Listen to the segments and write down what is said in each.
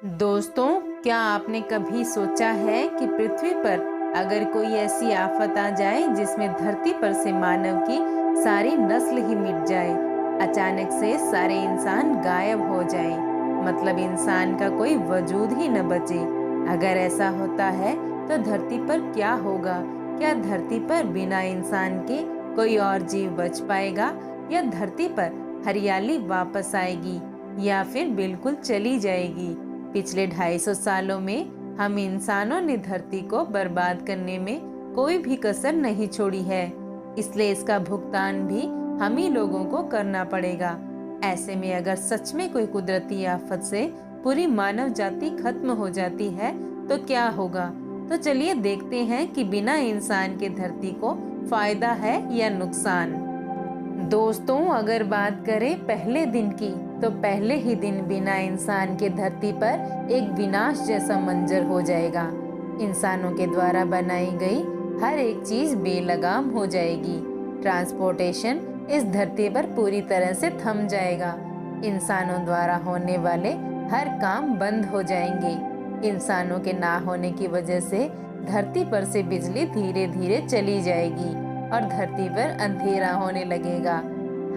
दोस्तों, क्या आपने कभी सोचा है कि पृथ्वी पर अगर कोई ऐसी आफत आ जाए जिसमें धरती पर से मानव की सारी नस्ल ही मिट जाए, अचानक से सारे इंसान गायब हो जाए, मतलब इंसान का कोई वजूद ही न बचे। अगर ऐसा होता है तो धरती पर क्या होगा? क्या धरती पर बिना इंसान के कोई और जीव बच पाएगा, या धरती पर हरियाली वापस आएगी, या फिर बिल्कुल चली जाएगी? पिछले 250 सालों में हम इंसानों ने धरती को बर्बाद करने में कोई भी कसर नहीं छोड़ी है, इसलिए इसका भुगतान भी हम ही लोगों को करना पड़ेगा। ऐसे में अगर सच में कोई कुदरती आफत से पूरी मानव जाति खत्म हो जाती है तो क्या होगा? तो चलिए देखते हैं कि बिना इंसान के धरती को फायदा है या नुकसान। दोस्तों, अगर बात करें पहले दिन की, तो पहले ही दिन बिना इंसान के धरती पर एक विनाश जैसा मंजर हो जाएगा। इंसानों के द्वारा बनाई गई हर एक चीज बेलगाम हो जाएगी। ट्रांसपोर्टेशन इस धरती पर पूरी तरह से थम जाएगा। इंसानों द्वारा होने वाले हर काम बंद हो जाएंगे। इंसानों के ना होने की वजह से धरती पर से बिजली धीरे धीरे चली जाएगी और धरती पर अंधेरा होने लगेगा।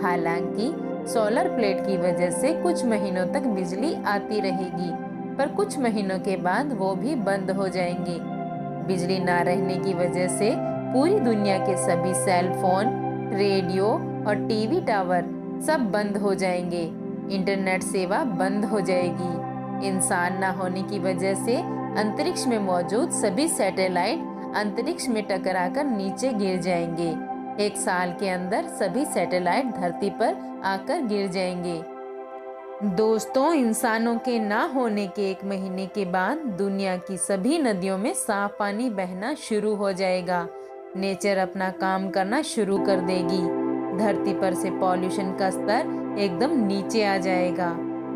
हालांकि सोलर प्लेट की वजह से कुछ महीनों तक बिजली आती रहेगी, पर कुछ महीनों के बाद वो भी बंद हो जाएंगे। बिजली ना रहने की वजह से पूरी दुनिया के सभी सेल फोन, रेडियो और टीवी टावर सब बंद हो जाएंगे। इंटरनेट सेवा बंद हो जाएगी। इंसान ना होने की वजह से अंतरिक्ष में मौजूद सभी सैटेलाइट अंतरिक्ष में टकराकर नीचे गिर जाएंगे। 1 साल के अंदर सभी सैटेलाइट धरती पर आकर गिर जाएंगे। दोस्तों, इंसानों के ना होने के 1 महीने के बाद दुनिया की सभी नदियों में साफ पानी बहना शुरू हो जाएगा। नेचर अपना काम करना शुरू कर देगी। धरती पर से पॉल्यूशन का स्तर एकदम नीचे आ जाएगा।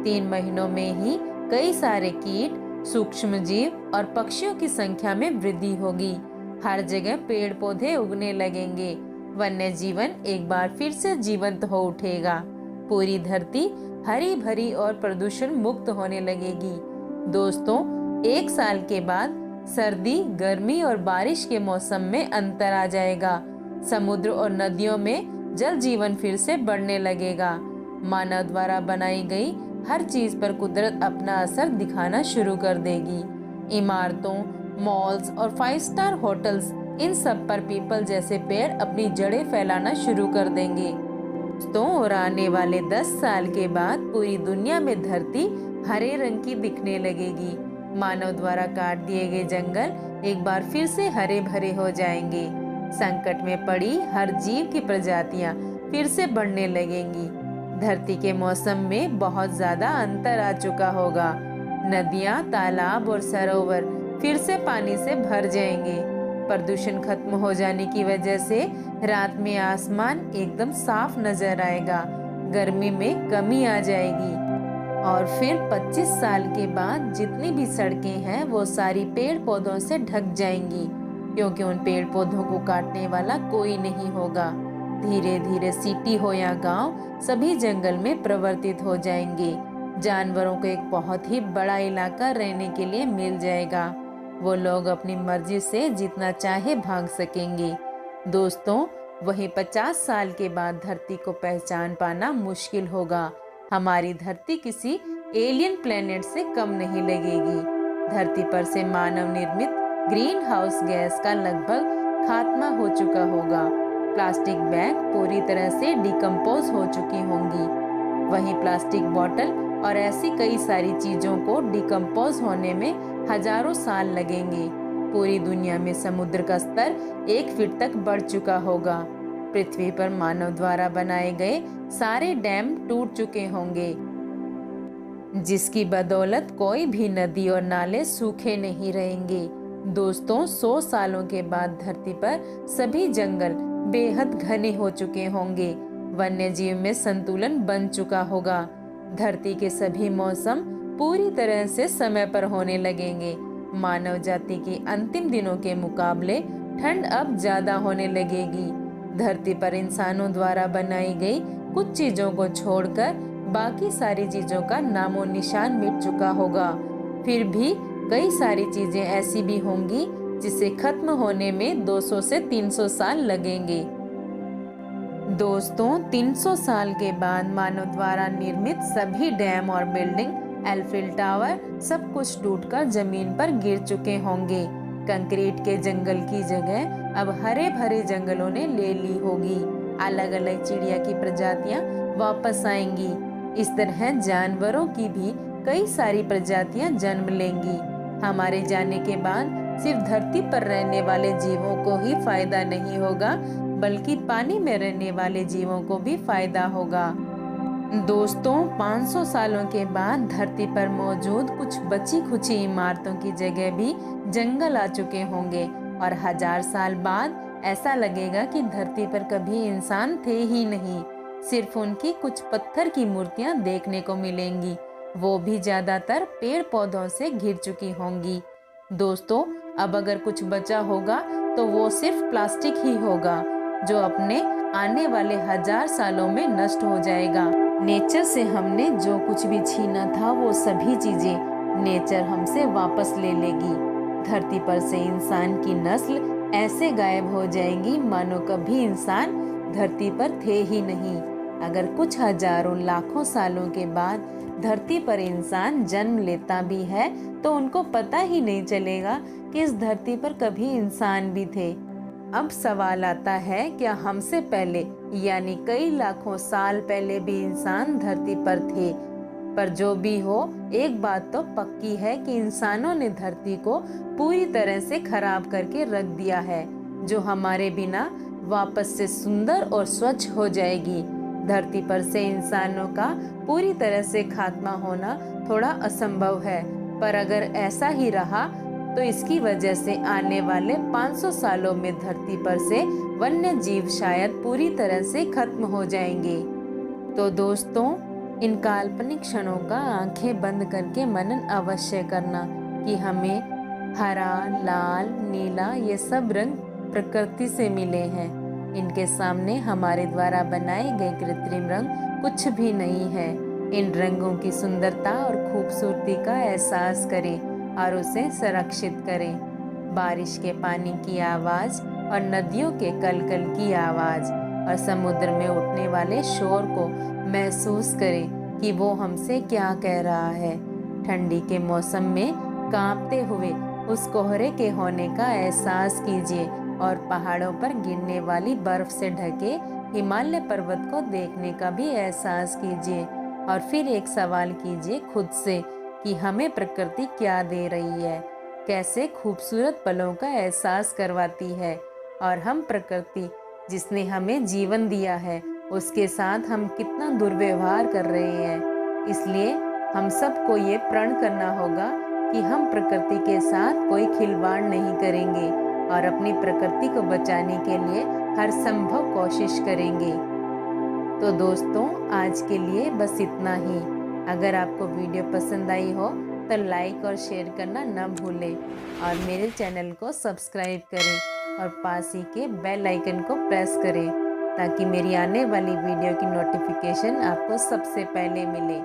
3 महीनों में ही कई सारे कीट, सूक्ष्म जीव और पक्षियों की संख्या में वृद्धि होगी। हर जगह पेड़ पौधे उगने लगेंगे। वन्य जीवन एक बार फिर से जीवंत हो उठेगा। पूरी धरती हरी भरी और प्रदूषण मुक्त होने लगेगी। दोस्तों, 1 साल के बाद सर्दी, गर्मी और बारिश के मौसम में अंतर आ जाएगा। समुद्र और नदियों में जल जीवन फिर से बढ़ने लगेगा। मानव द्वारा बनाई गई हर चीज पर कुदरत अपना असर दिखाना शुरू कर देगी। इमारतों, मॉल्स और 5 स्टार होटल्स, इन सब पर पीपल जैसे पेड़ अपनी जड़ें फैलाना शुरू कर देंगे। दोस्तों, और आने वाले 10 साल के बाद पूरी दुनिया में धरती हरे रंग की दिखने लगेगी। मानव द्वारा काट दिए गए जंगल एक बार फिर से हरे भरे हो जाएंगे। संकट में पड़ी हर जीव की प्रजातियां फिर से बढ़ने लगेंगी। धरती के मौसम में बहुत ज्यादा अंतर आ चुका होगा। नदियां, तालाब और सरोवर फिर से पानी से भर जाएंगे। प्रदूषण खत्म हो जाने की वजह से रात में आसमान एकदम साफ नजर आएगा। गर्मी में कमी आ जाएगी। और फिर 25 साल के बाद जितनी भी सड़कें हैं वो सारी पेड़ पौधों से ढक जाएंगी, क्योंकि उन पेड़ पौधों को काटने वाला कोई नहीं होगा। धीरे धीरे सिटी हो या गांव, सभी जंगल में परिवर्तित हो जाएंगे। जानवरों को एक बहुत ही बड़ा इलाका रहने के लिए मिल जाएगा। वो लोग अपनी मर्जी से जितना चाहे भाग सकेंगे। दोस्तों, वही 50 साल के बाद धरती को पहचान पाना मुश्किल होगा। हमारी धरती किसी एलियन प्लेनेट से कम नहीं लगेगी। धरती पर से मानव निर्मित ग्रीन हाउस गैस का लगभग खात्मा हो चुका होगा। प्लास्टिक बैग पूरी तरह से डिकम्पोज हो चुकी होंगी। वहीं प्लास्टिक बोतल और ऐसी कई सारी चीजों को डिकम्पोज होने में हजारों साल लगेंगे। पूरी दुनिया में समुद्र का स्तर 1 फीट तक बढ़ चुका होगा। पृथ्वी पर मानव द्वारा बनाए गए सारे डैम टूट चुके होंगे, जिसकी बदौलत कोई भी नदी और नाले सूखे नहीं रहेंगे। दोस्तों, 100 सालों के बाद धरती पर सभी जंगल बेहद घने हो चुके होंगे। वन्य जीव में संतुलन बन चुका होगा। धरती के सभी मौसम पूरी तरह से समय पर होने लगेंगे। मानव जाति के अंतिम दिनों के मुकाबले ठंड अब ज्यादा होने लगेगी। धरती पर इंसानों द्वारा बनाई गई कुछ चीजों को छोड़कर बाकी सारी चीजों का नामो निशान मिट चुका होगा। फिर भी कई सारी चीजें ऐसी भी होंगी जिसे खत्म होने में 200 से 300 साल लगेंगे। दोस्तों, 300 साल के बाद मानव द्वारा निर्मित सभी डैम और बिल्डिंग, एल्फिल टावर, सब कुछ टूटकर जमीन पर गिर चुके होंगे। कंक्रीट के जंगल की जगह अब हरे भरे जंगलों ने ले ली होगी। अलग अलग चिड़िया की प्रजातियां वापस आएंगी। इस तरह जानवरों की भी कई सारी प्रजातियां जन्म लेंगी। हमारे जाने के बाद सिर्फ धरती पर रहने वाले जीवों को ही फायदा नहीं होगा, बल्कि पानी में रहने वाले जीवों को भी फायदा होगा। दोस्तों, 500 सालों के बाद धरती पर मौजूद कुछ बची खुची इमारतों की जगह भी जंगल आ चुके होंगे और 1000 साल बाद ऐसा लगेगा कि धरती पर कभी इंसान थे ही नहीं। सिर्फ उनकी कुछ पत्थर की मूर्तियां देखने को मिलेंगी, वो भी ज्यादातर पेड़ पौधों से घिर चुकी होंगी। दोस्तों, अब अगर कुछ बचा होगा तो वो सिर्फ प्लास्टिक ही होगा, जो अपने आने वाले 1000 सालों में नष्ट हो जाएगा। नेचर से हमने जो कुछ भी छीना था वो सभी चीजें नेचर हमसे वापस ले लेगी। धरती पर से इंसान की नस्ल ऐसे गायब हो जाएगी मानो कभी इंसान धरती पर थे ही नहीं। अगर कुछ हजारों लाखों सालों के बाद धरती पर इंसान जन्म लेता भी है तो उनको पता ही नहीं चलेगा कि इस धरती पर कभी इंसान भी थे। अब सवाल आता है, क्या हमसे पहले यानी कई लाखों साल पहले भी इंसान धरती पर थे? पर जो भी हो, एक बात तो पक्की है कि इंसानों ने धरती को पूरी तरह से खराब करके रख दिया है, जो हमारे बिना वापस से सुंदर और स्वच्छ हो जाएगी। धरती पर से इंसानों का पूरी तरह से खात्मा होना थोड़ा असंभव है, पर अगर ऐसा ही रहा तो इसकी वजह से आने वाले 500 सालों में धरती पर से वन्य जीव शायद पूरी तरह से खत्म हो जाएंगे। तो दोस्तों, इन काल्पनिक क्षणों का आंखें बंद करके मनन अवश्य करना कि हमें हरा, लाल, नीला ये सब रंग प्रकृति से मिले हैं। इनके सामने हमारे द्वारा बनाए गए कृत्रिम रंग कुछ भी नहीं है। इन रंगों की सुंदरता और खूबसूरती का एहसास करें और उसे संरक्षित करें। बारिश के पानी की आवाज और नदियों के कलकल की आवाज और समुद्र में उठने वाले शोर को महसूस करें कि वो हमसे क्या कह रहा है। ठंडी के मौसम में कांपते हुए उस कोहरे के होने का एहसास कीजिए और पहाड़ों पर गिरने वाली बर्फ से ढके हिमालय पर्वत को देखने का भी एहसास कीजिए। और फिर एक सवाल कीजिए खुद से कि हमें प्रकृति क्या दे रही है, कैसे खूबसूरत पलों का एहसास करवाती है, और हम प्रकृति जिसने हमें जीवन दिया है उसके साथ हम कितना दुर्व्यवहार कर रहे हैं। इसलिए हम सबको ये प्रण करना होगा कि हम प्रकृति के साथ कोई खिलवाड़ नहीं करेंगे और अपनी प्रकृति को बचाने के लिए हर संभव कोशिश करेंगे। तो दोस्तों, आज के लिए बस इतना ही। अगर आपको वीडियो पसंद आई हो तो लाइक और शेयर करना न भूलें और मेरे चैनल को सब्सक्राइब करें और पास ही के बेल आइकन को प्रेस करें ताकि मेरी आने वाली वीडियो की नोटिफिकेशन आपको सबसे पहले मिले।